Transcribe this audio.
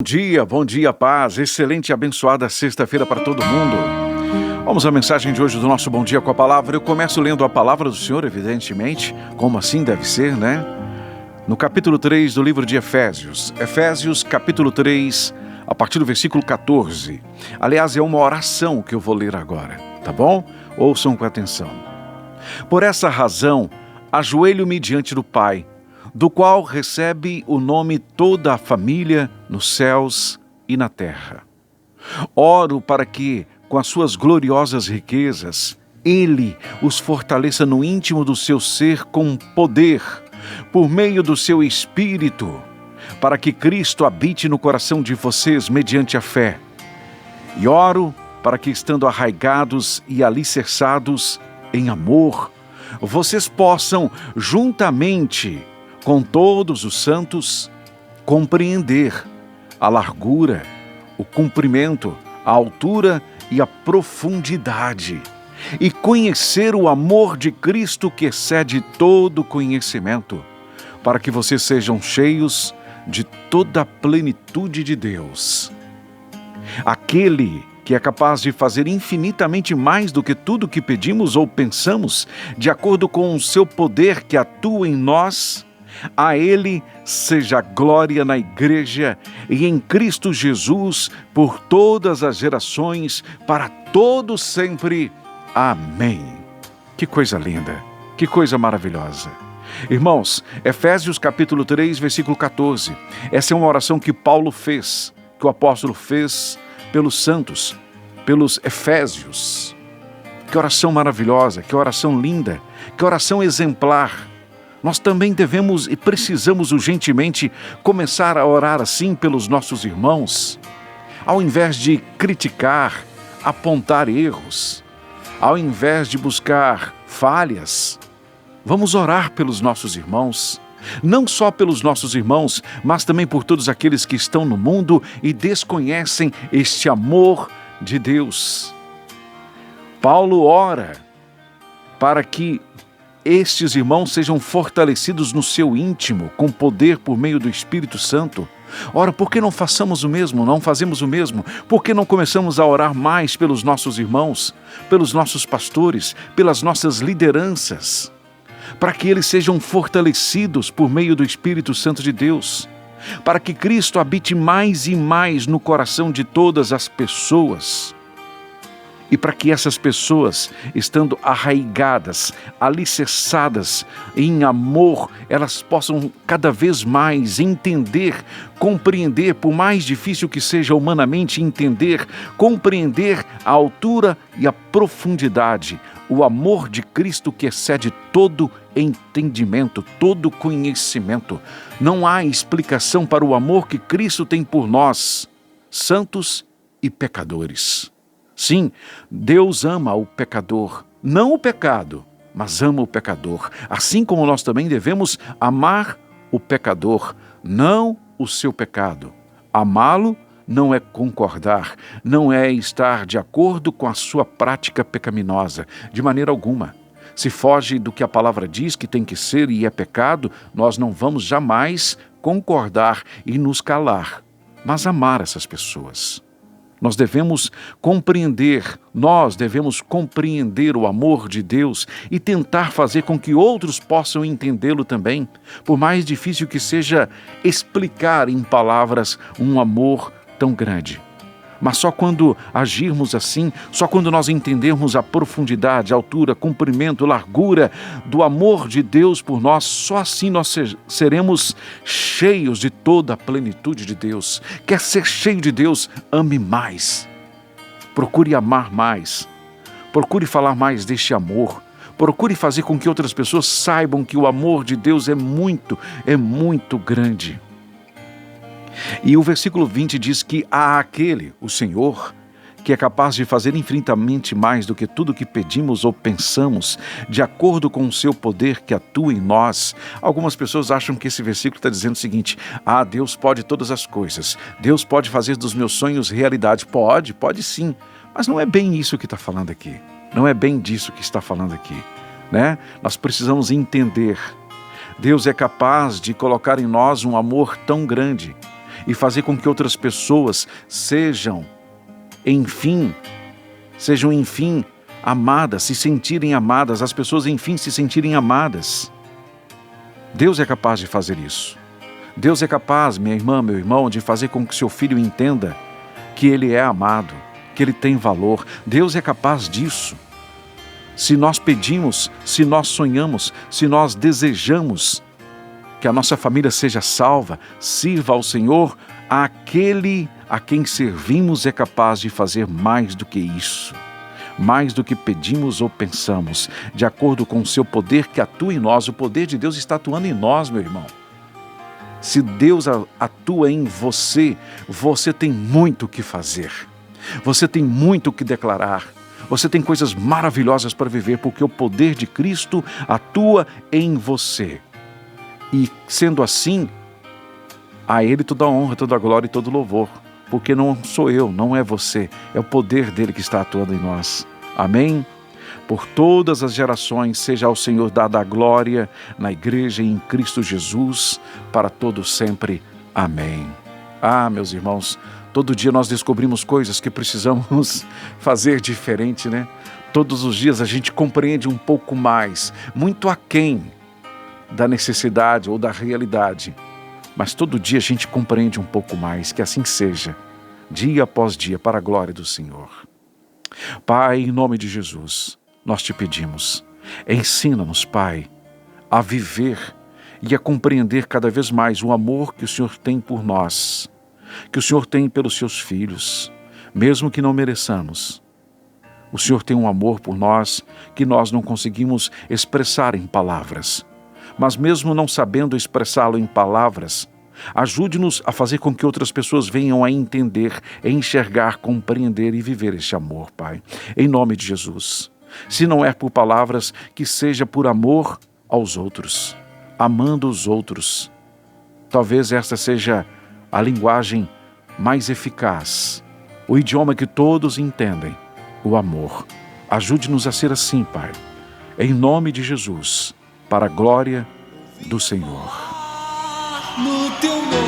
Bom dia, paz. Excelente e abençoada sexta-feira para todo mundo. Vamos à mensagem de hoje do nosso Bom Dia com a Palavra. Eu começo lendo a Palavra do Senhor, evidentemente, como assim deve ser, né? No capítulo 3 do livro de Efésios. Efésios, capítulo 3, a partir do versículo 14. Aliás, é uma oração que eu vou ler agora, tá bom? Ouçam com atenção. Por essa razão, ajoelho-me diante do Pai, do qual recebe o nome toda a família nos céus e na terra. Oro para que, com as suas gloriosas riquezas, Ele os fortaleça no íntimo do seu ser com poder, por meio do seu Espírito, para que Cristo habite no coração de vocês mediante a fé. E oro para que, estando arraigados e alicerçados em amor, vocês possam, juntamente com todos os santos, compreender a largura, o comprimento, a altura e a profundidade, e conhecer o amor de Cristo que excede todo conhecimento, para que vocês sejam cheios de toda a plenitude de Deus. Aquele que é capaz de fazer infinitamente mais do que tudo que pedimos ou pensamos, de acordo com o seu poder que atua em nós, a Ele seja glória na Igreja e em Cristo Jesus por todas as gerações, para todos sempre. Amém. Que coisa linda, que coisa maravilhosa. Irmãos, Efésios capítulo 3, versículo 14. Essa é uma oração que Paulo fez, que o apóstolo fez pelos santos, pelos Efésios. Que oração maravilhosa, que oração linda, que oração exemplar. Nós também devemos e precisamos urgentemente começar a orar assim pelos nossos irmãos, ao invés de criticar, apontar erros, ao invés de buscar falhas. Vamos orar pelos nossos irmãos, não só pelos nossos irmãos, mas também por todos aqueles que estão no mundo e desconhecem este amor de Deus. Paulo ora para que estes irmãos sejam fortalecidos no seu íntimo, com poder por meio do Espírito Santo. Ora, por que não façamos o mesmo? Não fazemos o mesmo? Por que não começamos a orar mais pelos nossos irmãos, pelos nossos pastores, pelas nossas lideranças, para que eles sejam fortalecidos por meio do Espírito Santo de Deus, para que Cristo habite mais e mais no coração de todas as pessoas, e para que essas pessoas, estando arraigadas, alicerçadas em amor, elas possam cada vez mais entender, compreender, por mais difícil que seja humanamente entender, compreender a altura e a profundidade, o amor de Cristo que excede todo entendimento, todo conhecimento. Não há explicação para o amor que Cristo tem por nós, santos e pecadores. Sim, Deus ama o pecador, não o pecado, mas ama o pecador. Assim como nós também devemos amar o pecador, não o seu pecado. Amá-lo não é concordar, não é estar de acordo com a sua prática pecaminosa, de maneira alguma. Se foge do que a palavra diz que tem que ser e é pecado, nós não vamos jamais concordar e nos calar, mas amar essas pessoas. Nós devemos compreender o amor de Deus e tentar fazer com que outros possam entendê-lo também, por mais difícil que seja explicar em palavras um amor tão grande. Mas só quando agirmos assim, só quando nós entendermos a profundidade, a altura, comprimento, largura do amor de Deus por nós, só assim nós seremos cheios de toda a plenitude de Deus. Quer ser cheio de Deus? Ame mais. Procure amar mais. Procure falar mais deste amor. Procure fazer com que outras pessoas saibam que o amor de Deus é muito grande. E o versículo 20 diz que há aquele, o Senhor, que é capaz de fazer infinitamente mais do que tudo que pedimos ou pensamos, de acordo com o seu poder que atua em nós. Algumas pessoas acham que esse versículo está dizendo o seguinte: Deus pode todas as coisas, Deus pode fazer dos meus sonhos realidade. Pode sim, mas não é bem isso que está falando aqui. Não é bem disso que está falando aqui, né? Nós precisamos entender. Deus é capaz de colocar em nós um amor tão grande e fazer com que outras pessoas sejam, enfim, amadas, se sentirem amadas, as pessoas, enfim, se sentirem amadas. Deus é capaz de fazer isso. Deus é capaz, minha irmã, meu irmão, de fazer com que seu filho entenda que ele é amado, que ele tem valor. Deus é capaz disso. Se nós pedimos, se nós sonhamos, se nós desejamos que a nossa família seja salva, sirva ao Senhor, aquele a quem servimos é capaz de fazer mais do que isso. Mais do que pedimos ou pensamos, de acordo com o seu poder que atua em nós. O poder de Deus está atuando em nós, meu irmão. Se Deus atua em você, você tem muito o que fazer. Você tem muito o que declarar. Você tem coisas maravilhosas para viver, porque o poder de Cristo atua em você. E sendo assim, a Ele toda a honra, toda a glória e todo o louvor. Porque não sou eu, não é você, é o poder dele que está atuando em nós. Amém? Por todas as gerações, seja ao Senhor dada a glória na igreja e em Cristo Jesus, para todos sempre. Amém. Ah, meus irmãos, todo dia nós descobrimos coisas que precisamos fazer diferente, né? Todos os dias a gente compreende um pouco mais, muito aquém da necessidade ou da realidade. Mas todo dia a gente compreende um pouco mais, que assim seja, dia após dia, para a glória do Senhor. Pai, em nome de Jesus, nós te pedimos, ensina-nos, Pai, a viver e a compreender cada vez mais o amor que o Senhor tem por nós, que o Senhor tem pelos seus filhos, mesmo que não mereçamos. O Senhor tem um amor por nós que nós não conseguimos expressar em palavras. Mas mesmo não sabendo expressá-lo em palavras, ajude-nos a fazer com que outras pessoas venham a entender, enxergar, compreender e viver este amor, Pai. Em nome de Jesus. Se não é por palavras, que seja por amor aos outros, amando os outros. Talvez esta seja a linguagem mais eficaz, o idioma que todos entendem, o amor. Ajude-nos a ser assim, Pai. Em nome de Jesus. Para a glória do Senhor. No teu nome.